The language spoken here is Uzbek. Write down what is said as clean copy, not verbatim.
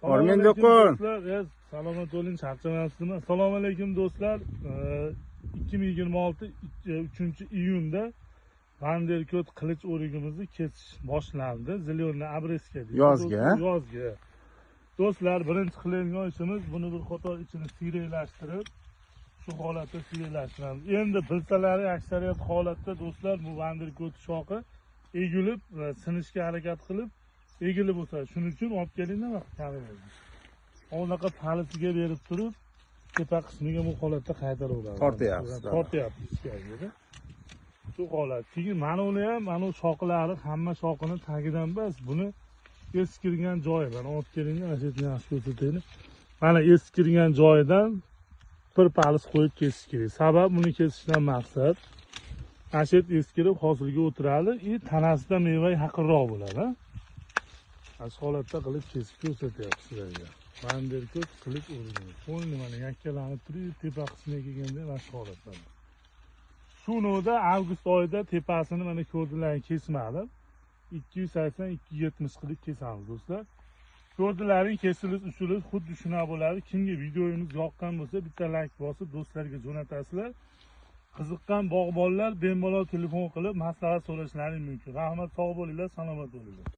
Ormen do'kon. Salomat bo'ling, charchamayapsizmi? Assalomu alaykum do'stlar. 2026 3-iyunda Vanderkot qilich o'rigimizni kesish boshlandi. Zilyorni abreska deydi. Yozga. Do'stlar, birinchi qilayotgan ishimiz buni bir qator ichini siyraylashtirib, shu holatda siyraylashtiramiz. Endi bilsalari aksariyat holatda do'stlar bu Vanderkot shoxi egilib va sinishga harakat qilib egilib o'sadi. Shuning uchun olib kelinglar vaqt kamaydi. Onaqa palisiga berib turib, tepa qismiga bu holatda qaytaraveradi. Tortyapti ichkariga. Shu holat. Keyin mana uni ham, mana shoxlari hamma shoxini tagidan emas, buni eskirgan joyi bilan olib kelinglar, mana shu yerni yaxshi ko'rsataylik. Mana eskirgan joyidan bir palis qo'yib kesish kerak. Sabab buni kesishdan maqsad ashet eskirib hosilga o'tiradi, tanasida meva haqirroq bo'ladi. Mana shu holatda qilib kesib ko'rsatyapti sizlarga. Vanderkot qilich o'rgani. Qo'yni mana yakkalanib turib, tepa qismiga kelganda mana shu holatda. Shunida avgust oyida tepasini mana ko'rdilar, kesmadim. 280-270 qilib kesamiz do'stlar. Ko'rdilaring kesilish usuli xuddi shunaqa bo'ladi. Kimga videoyimiz yoqqan bo'lsa, bitta like bosib do'stlarga jo'natasizlar. Qiziqqan bog'bonlar bemalol telefon qilib maslahat so'rashlari mumkin. Rahmat, sog' bo'linglar, salomat bo'linglar.